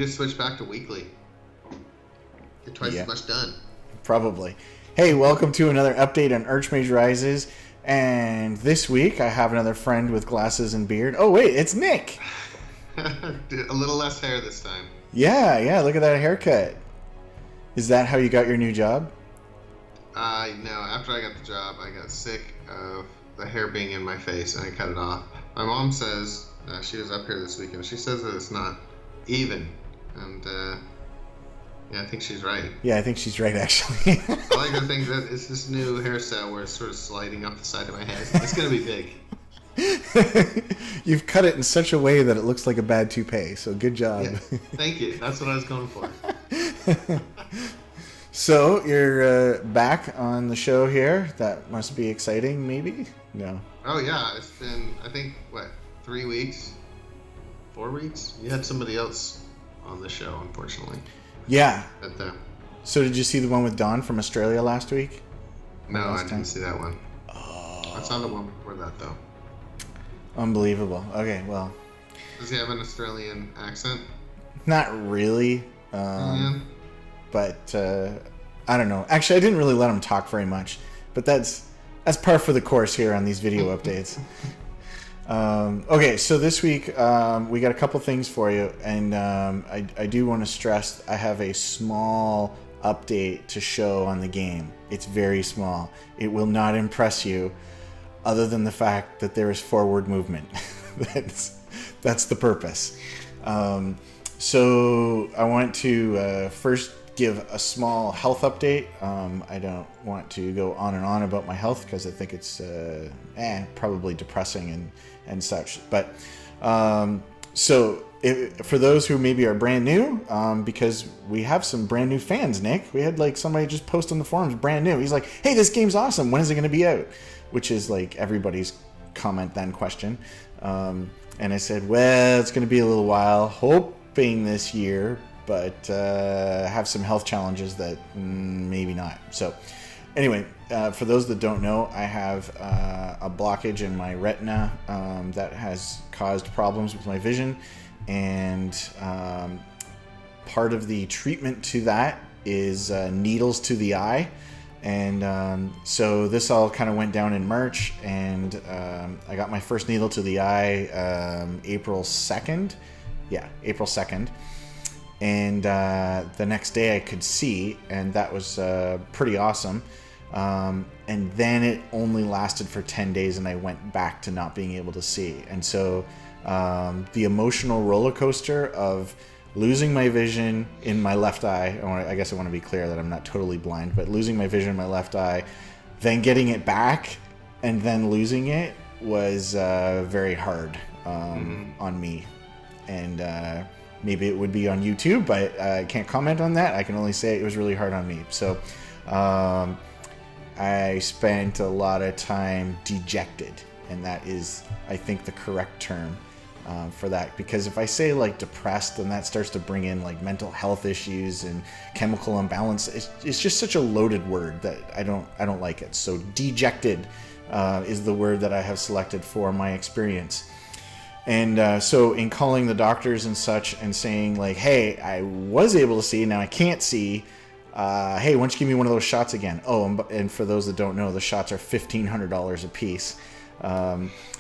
to switch back to weekly. Get twice as much done. Probably. Hey, welcome to another update on Archmage Rises. And this week, I have another friend with glasses and beard. Oh, wait, it's Nick. A little less hair this time. Yeah, look at that haircut. Is that how you got your new job? No, after I got the job, I got sick of the hair being in my face, and I cut it off. My mom says, she was up here this weekend, she says that it's not even, and yeah, I think she's right. Yeah, I think she's right, actually. I like to think that it's this new hairstyle where it's sort of sliding up the side of my head. It's going to be big. You've cut it in such a way that it looks like a bad toupee, so good job. Yeah, thank you. That's what I was going for. So, you're back on the show here. That must be exciting, maybe? No. Oh, yeah. It's been, I think, 3 weeks? 4 weeks? You had somebody else on the show, unfortunately. Yeah. But, so, did you see the one with Don from Australia last week? No, I didn't see that one. Oh. I saw the one before that, though. Unbelievable. Okay, well. Does he have an Australian accent? Not really. But I don't know. Actually, I didn't really let him talk very much. But that's par for the course here on these video updates. Okay, so this week we got a couple things for you. And I do want to stress I have a small update to show on the game. It's very small. It will not impress you. Other than the fact that there is forward movement. That's the purpose. So I want to first give a small health update. I don't want to go on and on about my health because I think it's probably depressing and such. But so for those who maybe are brand new, because we have some brand new fans, Nick. We had somebody just post on the forums, brand new. He's like, hey, this game's awesome. When is it going to be out? Which is everybody's comment then question. And I said, well, it's going to be a little while, hoping this year, but have some health challenges that maybe not. So anyway, for those that don't know, I have a blockage in my retina that has caused problems with my vision. And part of the treatment to that is needles to the eye. And so this all kind of went down in March, and I got my first needle to the eye April 2nd. Yeah, April 2nd. And the next day I could see, and that was pretty awesome. And then it only lasted for 10 days, and I went back to not being able to see. And so the emotional roller coaster of losing my vision in my left eye. I guess I want to be clear that I'm not totally blind, but losing my vision in my left eye, then getting it back, and then losing it was very hard on me. And maybe it would be on YouTube, but I can't comment on that. I can only say it was really hard on me. So I spent a lot of time dejected, and that is, I think, the correct term. For that, because if I say depressed, then that starts to bring in mental health issues and chemical imbalance. It's just such a loaded word that I don't like it. So dejected is the word that I have selected for my experience. And so in calling the doctors and such and saying hey, I was able to see, now I can't see. Hey, why don't you give me one of those shots again? Oh, and for those that don't know, the shots are $1,500 a piece.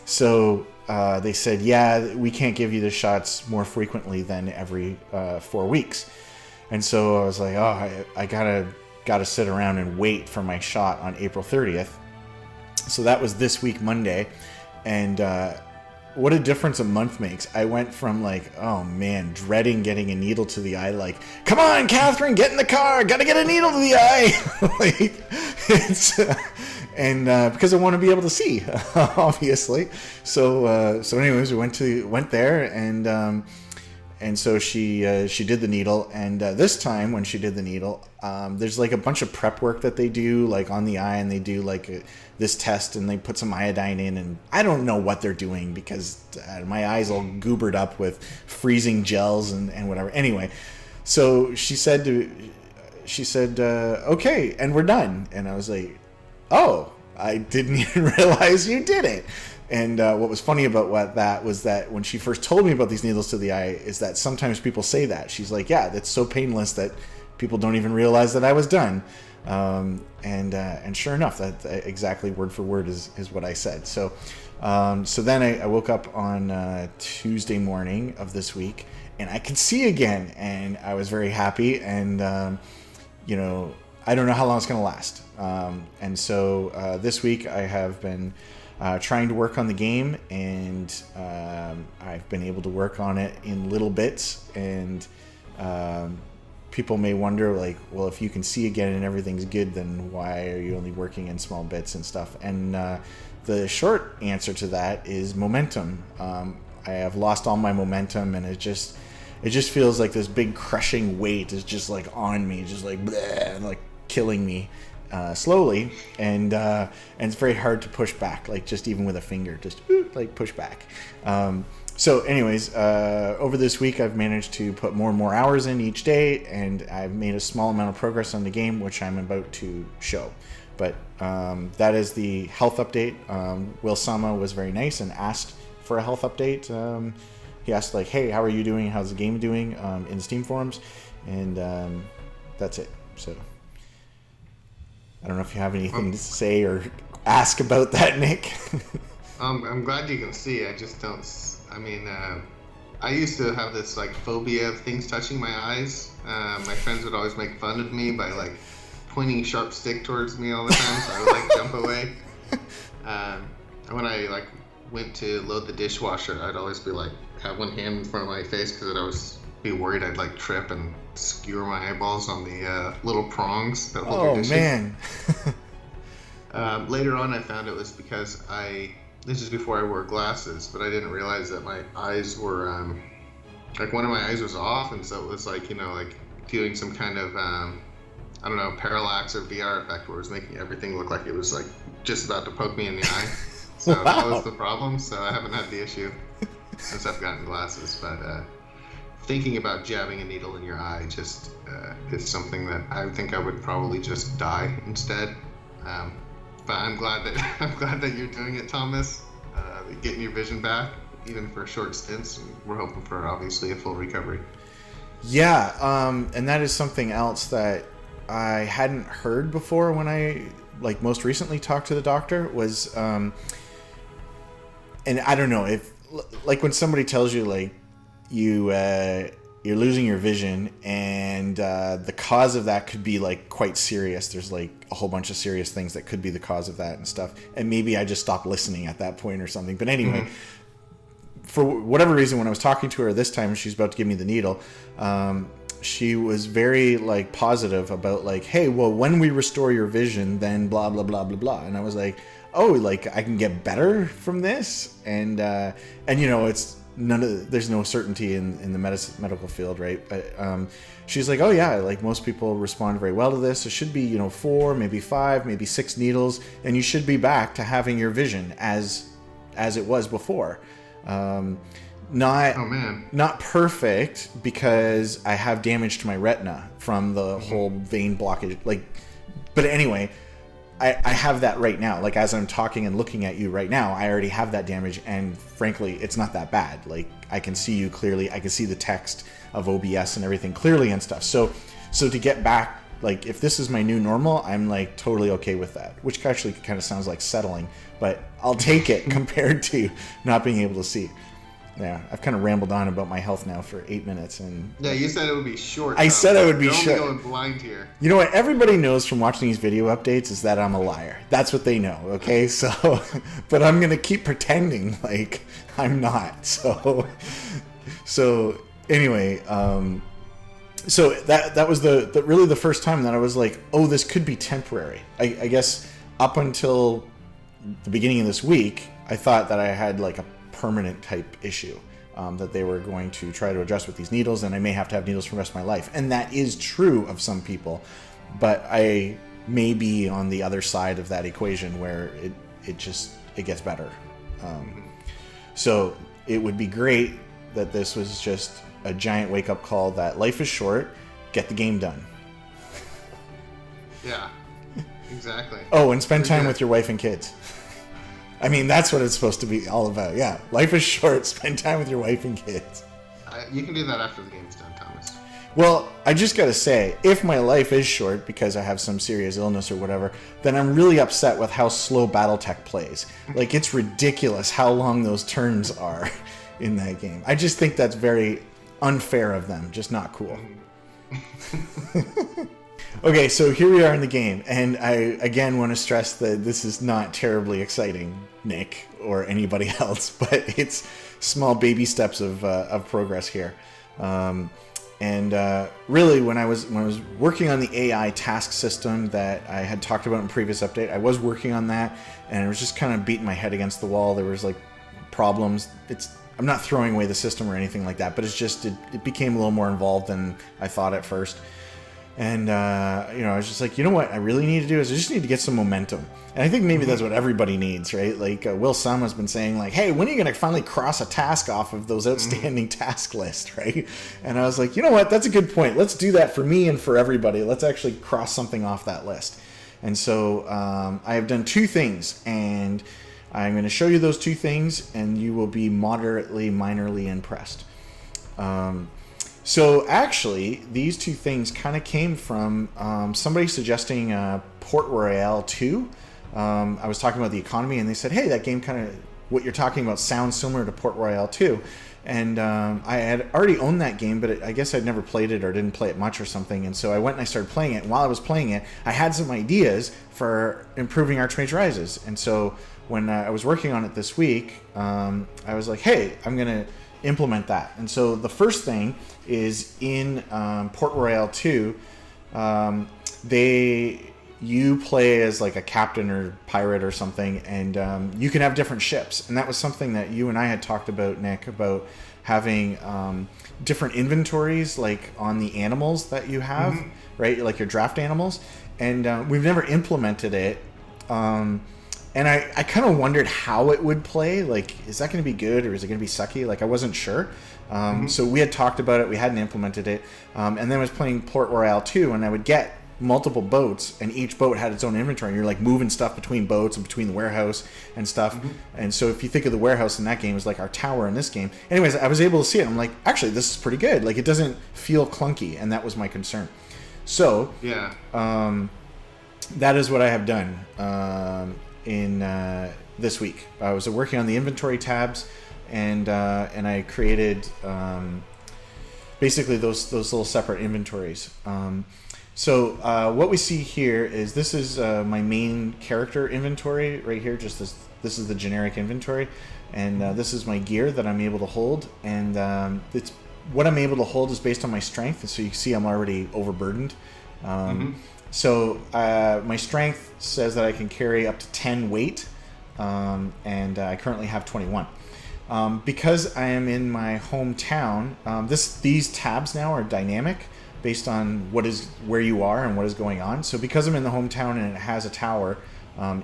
So they said, yeah, we can't give you the shots more frequently than every 4 weeks. And so I was like, oh, I gotta sit around and wait for my shot on April 30th. So that was this week, Monday. And what a difference a month makes. I went from oh man, dreading getting a needle to the eye, come on, Catherine, get in the car, gotta get a needle to the eye. And because I want to be able to see, obviously. So anyways, we went there, and so she did the needle. And this time when she did the needle, there's a bunch of prep work that they do on the eye, and they do this test, and they put some iodine in, and I don't know what they're doing because my eyes all goobered up with freezing gels and whatever. Anyway, so she said, okay, and we're done. And I was like, oh, I didn't even realize you did it. And what was funny about that was that when she first told me about these needles to the eye is that sometimes people say that. She's like, yeah, that's so painless that people don't even realize that I was done. And sure enough, that exactly word for word is what I said. So then I woke up on Tuesday morning of this week, and I could see again, and I was very happy. And I don't know how long it's going to last. And so this week I have been trying to work on the game, and I've been able to work on it in little bits. And people may wonder, like, well, if you can see again and everything's good, then why are you only working in small bits and stuff? And the short answer to that is momentum. I have lost all my momentum, and it just feels like this big crushing weight is just like on me, just like bleh, and like killing me slowly, and it's very hard to push back, like just even with a finger, just like push back. So anyways, over this week I've managed to put more and more hours in each day, and I've made a small amount of progress on the game, which I'm about to show. But that is the health update. Will Sama was very nice and asked for a health update. He asked, like, hey, how are you doing? How's the game doing in the Steam forums? And that's it. So I don't know if you have anything to say or ask about that, Nick. I'm glad you can see. I just don't. I mean, I used to have this like phobia of things touching my eyes. My friends would always make fun of me by like pointing a sharp stick towards me all the time, so I would like jump away. When I like went to load the dishwasher, I'd always be like have one hand in front of my face because I'd always be worried I'd like trip and skewer my eyeballs on the little prongs that hold your dishes. Oh man! Later on, I found it was because this is before I wore glasses, but I didn't realize that my eyes were like one of my eyes was off, and so it was like like doing some kind of I don't know, parallax or VR effect where it was making everything look like it was like just about to poke me in the eye. So wow. That was the problem. So I haven't had the issue since I've gotten glasses. But thinking about jabbing a needle in your eye just is something that I think I would probably just die instead. But I'm glad that you're doing it, Thomas. Getting your vision back, even for short stints. And we're hoping for obviously a full recovery. Yeah, and that is something else that I hadn't heard before when I most recently talked to the doctor was, and I don't know if when somebody tells you like you're losing your vision and the cause of that could be like quite serious. There's like a whole bunch of serious things that could be the cause of that and stuff. And maybe I just stopped listening at that point or something. But anyway, for whatever reason, when I was talking to her this time, she's about to give me the needle. She was very like positive about like, hey, well, when we restore your vision, then blah, blah, blah, blah, blah. And I was like, oh, like I can get better from this. And it's, there's no certainty in the medical field, right? But she's like, oh yeah, like most people respond very well to this. It should be 4, maybe 5, maybe 6 needles, and you should be back to having your vision as it was before. Not perfect because I have damage to my retina from the whole vein blockage. But anyway, I have that right now. Like as I'm talking and looking at you right now, I already have that damage, and frankly, it's not that bad. Like I can see you clearly. I can see the text of OBS and everything clearly and stuff. So to get back, like if this is my new normal, I'm like totally okay with that. Which actually kind of sounds like settling, but I'll take it compared to not being able to see. Yeah, I've kind of rambled on about my health now for 8 minutes, and yeah, you said it would be short. I said I would be short. You're only going blind here. You know what? Everybody knows from watching these video updates is that I'm a liar. That's what they know. Okay, so, but I'm gonna keep pretending like I'm not. So anyway, so that was the really the first time that I was like, oh, this could be temporary. I guess up until the beginning of this week, I thought that I had like a permanent type issue that they were going to try to address with these needles, and I may have to have needles for the rest of my life. And that is true of some people, but I may be on the other side of that equation where it gets better. So it would be great that this was just a giant wake-up call that life is short, get the game done. Yeah. Exactly. Oh, and spend time with your wife and kids. I mean, that's what it's supposed to be all about. Yeah, life is short. Spend time with your wife and kids. You can do that after the game's done, Thomas. Well, I just got to say, if my life is short because I have some serious illness or whatever, then I'm really upset with how slow BattleTech plays. Like, it's ridiculous how long those turns are in that game. I just think that's very unfair of them. Just not cool. Okay, so here we are in the game, and I again want to stress that this is not terribly exciting, Nick, or anybody else, but it's small baby steps of progress here. Really, when I was working on the AI task system that I had talked about in previous update, I was working on that, and I was just kind of beating my head against the wall. There was like problems. I'm not throwing away the system or anything like that, but it's just it became a little more involved than I thought at first. And, I was just like, you know what I really need to do is I just need to get some momentum. And I think maybe that's what everybody needs, right? Like Will Sum has been saying like, hey, when are you going to finally cross a task off of those outstanding task list, right? And I was like, you know what? That's a good point. Let's do that for me and for everybody. Let's actually cross something off that list. And so I have done two things, and I'm going to show you those two things, and you will be minorly impressed. So actually, these two things kind of came from somebody suggesting Port Royale 2. I was talking about the economy, and they said, hey, that game kind of, what you're talking about sounds similar to Port Royale 2. And I had already owned that game, but I guess I'd never played it or didn't play it much or something. And so I went and I started playing it. And while I was playing it, I had some ideas for improving Archmage Rises. And so when I was working on it this week, I was like, hey, I'm going to implement that. And so the first thing is in Port Royale 2, you play as like a captain or pirate or something, and you can have different ships. And that was something that you and I had talked about, Nick, about having different inventories like on the animals that you have, right? Like your draft animals. And we've never implemented it. And I kind of wondered how it would play. Like, is that going to be good or is it going to be sucky? Like, I wasn't sure. So we had talked about it. We hadn't implemented it. And then I was playing Port Royale 2, and I would get multiple boats, and each boat had its own inventory. And you're like moving stuff between boats and between the warehouse and stuff. And so if you think of the warehouse in that game, it was like our tower in this game. Anyways, I was able to see it. I'm like, actually, this is pretty good. Like, it doesn't feel clunky, and that was my concern. So yeah, that is what I have done. In this week, I was working on the inventory tabs, and I created basically those little separate inventories. So what we see here is this is my main character inventory right here. Just this is the generic inventory, and this is my gear that I'm able to hold, and it's what I'm able to hold is based on my strength. And so you can see I'm already overburdened. So my strength says that I can carry up to 10 weight, and I currently have 21. Because I am in my hometown, these tabs now are dynamic based on where you are and what is going on. So because I'm in the hometown and it has a tower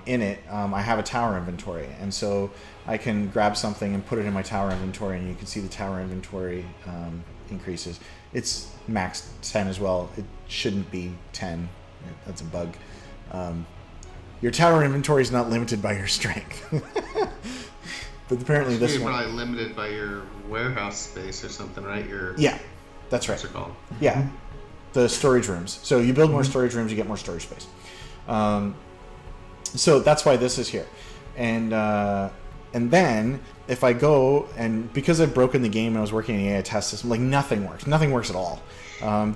in it, I have a tower inventory, and so I can grab something and put it in my tower inventory, and you can see the tower inventory increases. It's max 10 as well. It shouldn't be 10. That's a bug. Your tower inventory is not limited by your strength. But apparently this one... You're probably limited by your warehouse space or something, right? Yeah, that's right. What's it called? Yeah, the storage rooms. So you build more storage rooms, you get more storage space. So that's why this is here. And then if I go, and because I've broken the game and I was working in the AI test system, like nothing works. Nothing works at all.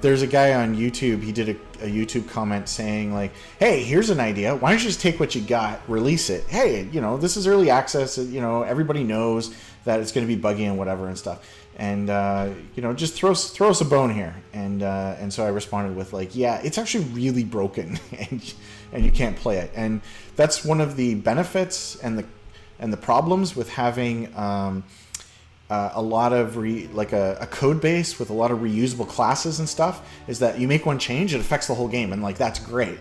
There's a guy on YouTube, he did a YouTube comment saying like, hey, here's an idea. Why don't you just take what you got, release it? Hey, this is early access. Everybody knows that it's going to be buggy and whatever and stuff. And, just throw us a bone here. And so I responded with like, yeah, it's actually really broken and you can't play it. And that's one of the benefits and the problems with having, a lot of a code base with a lot of reusable classes and stuff is that you make one change, it affects the whole game, and like that's great.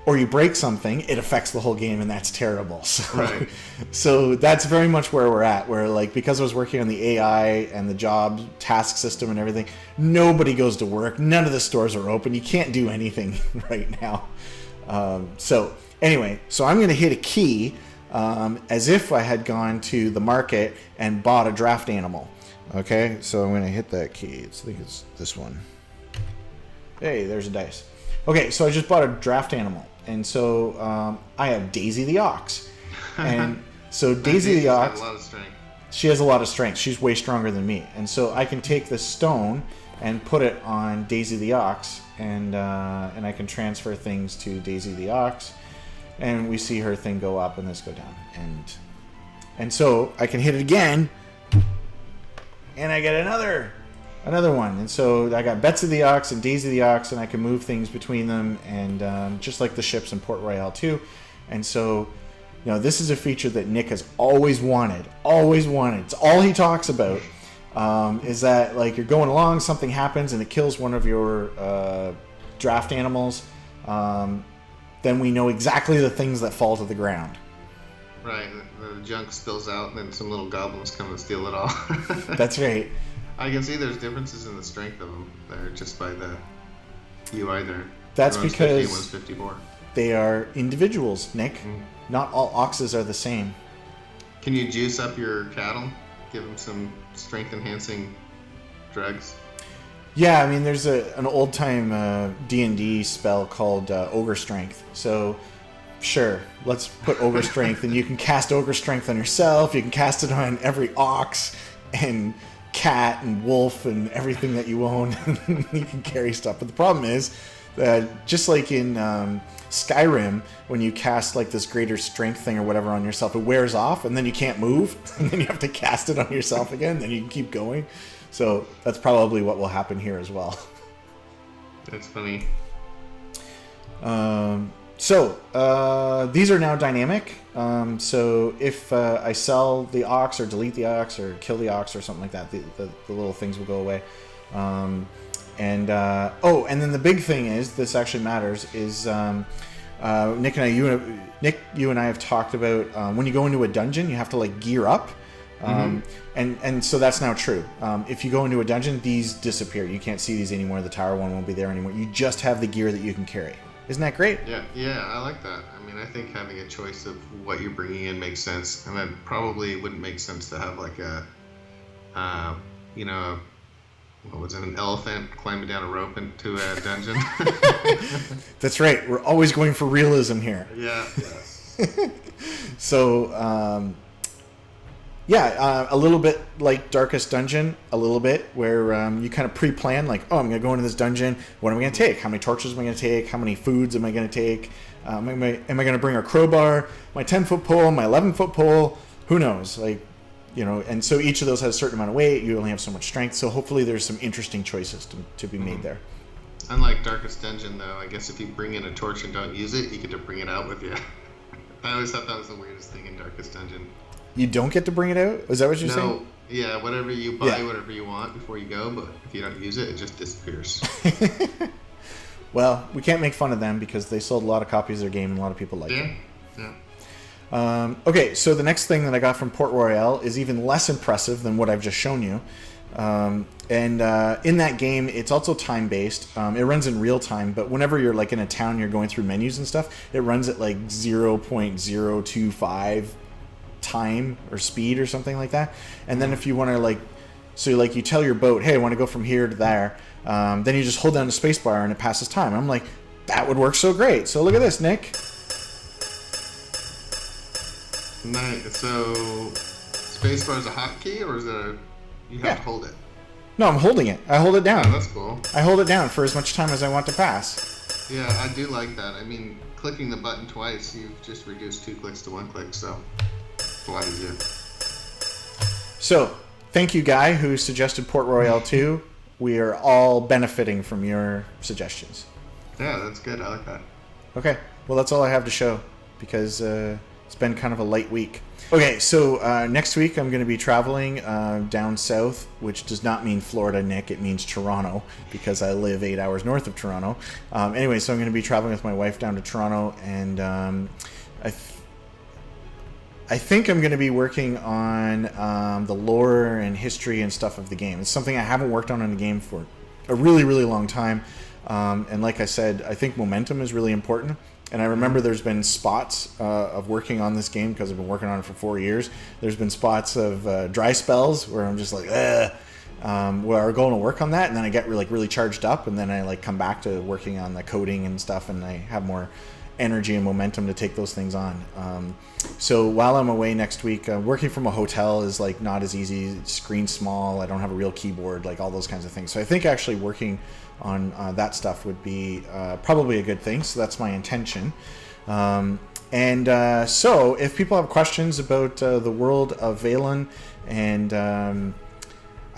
Or you break something, it affects the whole game, and that's terrible. So, right. So that's very much where we're at. Where like because I was working on the AI and the job task system and everything, nobody goes to work. None of the stores are open. You can't do anything right now. So anyway, so I'm going to hit a key as if I had gone to the market and bought a draft animal. Okay, so I'm going to hit that key. I think it's this one. Hey, there's a dice. Okay, so I just bought a draft animal. And so I have Daisy the Ox. And so Daisy the Ox... has a lot of strength. She has a lot of strength. She's way stronger than me. And so I can take this stone and put it on Daisy the Ox. And I can transfer things to Daisy the Ox. And we see her thing go up and this go down. And so I can hit it again. And I get another one. And so I got Betsy the Ox and Daisy the Ox, and I can move things between them, and just like the ships in Port Royale too. And so, this is a feature that Nick has always wanted. It's all he talks about, is that like you're going along, something happens, and it kills one of your draft animals. Then we know exactly the things that fall to the ground. Right, the junk spills out, and then some little goblins come and steal it all. That's right. I can see there's differences in the strength of them there just by the UI there. That's one's because 50, one's 54. They are individuals, Nick. Not all oxes are the same. Can you juice up your cattle? Give them some strength-enhancing drugs? Yeah, I mean, there's an old-time D&D spell called Ogre Strength. So... sure, let's put Ogre Strength, and you can cast Ogre Strength on yourself, you can cast it on every ox and cat and wolf and everything that you own. You can carry stuff. But the problem is that just like in Skyrim, when you cast like this greater strength thing or whatever on yourself, it wears off and then you can't move, and then you have to cast it on yourself again, then you can keep going. So that's probably what will happen here as well. That's funny. So these are now dynamic. So if I sell the ox or delete the ox or kill the ox or something like that, the little things will go away. And then the big thing is, this actually matters, is Nick, you and I have talked about when you go into a dungeon, you have to like gear up. And so that's now true. If you go into a dungeon, these disappear. You can't see these anymore. The tower one won't be there anymore. You just have the gear that you can carry. Isn't that great? Yeah, I like that. I mean, I think having a choice of what you're bringing in makes sense, and it probably wouldn't make sense to have like an elephant climbing down a rope into a dungeon. That's right. We're always going for realism here. Yeah. So, a little bit like Darkest Dungeon, a little bit, where you kind of pre-plan, like, I'm going to go into this dungeon. What am I going to take? How many torches am I going to take? How many foods am I going to take? Am I going to bring a crowbar, my 10-foot pole, my 11-foot pole? Who knows? And so each of those has a certain amount of weight. You only have so much strength. So hopefully there's some interesting choices to be made there. Unlike Darkest Dungeon, though, I guess if you bring in a torch and don't use it, you get to bring it out with you. I always thought that was the weirdest thing in Darkest Dungeon. You don't get to bring it out? Is that what you're saying? No. Yeah, whatever you buy, whatever you want before you go, but if you don't use it, it just disappears. Well, we can't make fun of them because they sold a lot of copies of their game and a lot of people like it. Yeah. Okay, so the next thing that I got from Port Royale is even less impressive than what I've just shown you. In that game, it's also time-based. It runs in real time, but whenever you're like in a town, you're going through menus and stuff, it runs at like 0.025 time or speed or something like that. And then if you want to you tell your boat, hey, I want to go from here to there, then you just hold down the space bar and it passes time. I'm like, that would work so great. So look at this, Nick. Nice. So spacebar is a hotkey, or is it you have to hold it? No, I'm holding it. I hold it down. Oh, that's cool. I hold it down for as much time as I want to pass. Yeah, I do like that. I mean, clicking the button twice, you've just reduced 2 clicks to 1 click, so it's a lot easier. So, thank you, Guy, who suggested Port Royale 2. We are all benefiting from your suggestions. Yeah, that's good. I like that. Okay, well, that's all I have to show because it's been kind of a light week. Okay, so next week I'm going to be traveling down south, which does not mean Florida, Nick. It means Toronto because I live 8 hours north of Toronto. Anyway, so I'm going to be traveling with my wife down to Toronto, and I think I'm going to be working on the lore and history and stuff of the game. It's something I haven't worked on in the game for a really, really long time. And like I said, I think momentum is really important. And I remember there's been spots of working on this game because I've been working on it for 4 years. There's been spots of dry spells where I'm just like, where I'm going to work on that, and then I get really charged up, and then I like come back to working on the coding and stuff, and I have more energy and momentum to take those things on. So while I'm away next week, working from a hotel is like not as easy. Screen small. I don't have a real keyboard, like all those kinds of things. So I think actually working on that stuff would be probably a good thing. So that's my intention. So if people have questions about the world of Valen and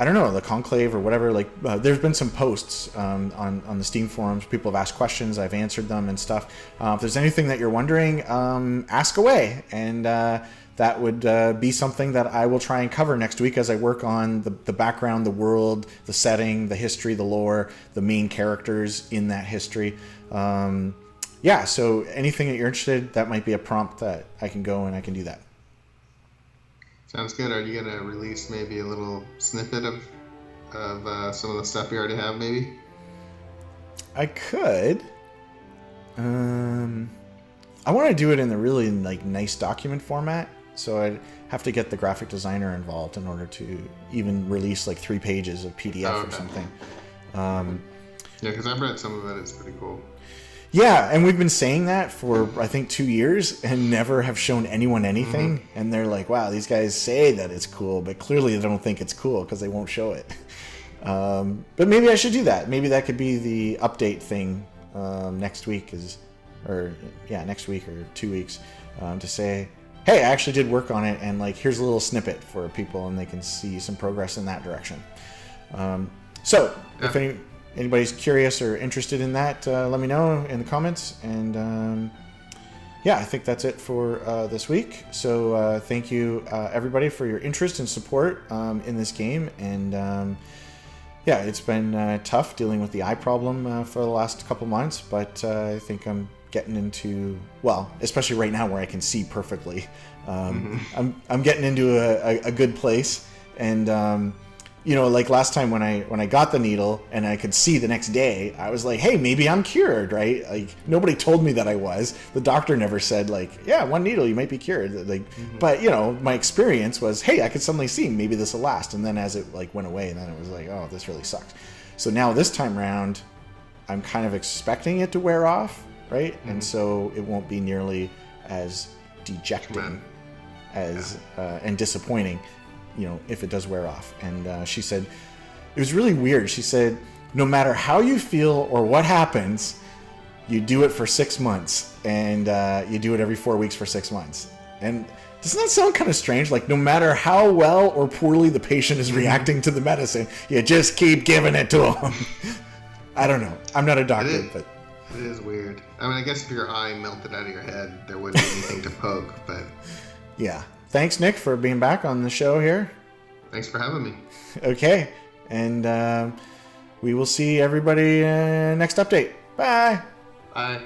I don't know, the Conclave or whatever, like there's been some posts on the Steam forums. People have asked questions. I've answered them and stuff. If there's anything that you're wondering, ask away. And that would be something that I will try and cover next week as I work on the background, the world, the setting, the history, the lore, the main characters in that history. So anything that you're interested, that might be a prompt that I can go and I can do that. Sounds good. Are you going to release maybe a little snippet of some of the stuff you already have, maybe? I could. I want to do it in the really like nice document format, so I'd have to get the graphic designer involved in order to even release like 3 pages of PDF or something. Because I've read some of it. It's pretty cool. Yeah, and we've been saying that for, I think, 2 years and never have shown anyone anything. Mm-hmm. And they're like, wow, these guys say that it's cool, but clearly they don't think it's cool because they won't show it. But maybe I should do that. Maybe that could be the update thing next week next week or 2 weeks to say, hey, I actually did work on it, and like here's a little snippet for people and they can see some progress in that direction. If anybody's curious or interested in that, let me know in the comments. And I think that's it for this week. So thank you, everybody, for your interest and support in this game. And it's been tough dealing with the eye problem for the last couple months, but I think I'm getting into, especially right now where I can see perfectly. I'm getting into a good place. And like last time when I got the needle and I could see the next day, I was like, hey, maybe I'm cured, right? Like nobody told me that I was. The doctor never said like, yeah, 1 needle, you might be cured. Like, but my experience was, hey, I could suddenly see maybe this will last. And then as it like went away, and then it was like, oh, this really sucks. So now this time around, I'm kind of expecting it to wear off, right? Mm-hmm. And so it won't be nearly as dejecting as and disappointing, if it does wear off. And she said, it was really weird. She said, no matter how you feel or what happens, you do it for 6 months, and you do it every 4 weeks for 6 months. And doesn't that sound kind of strange? Like no matter how well or poorly the patient is reacting to the medicine, you just keep giving it to them. I don't know. I'm not a doctor, but it is weird. I mean, I guess if your eye melted out of your head, there wouldn't be anything to poke, but yeah. Thanks, Nick, for being back on the show here. Thanks for having me. Okay. And we will see everybody next update. Bye. Bye.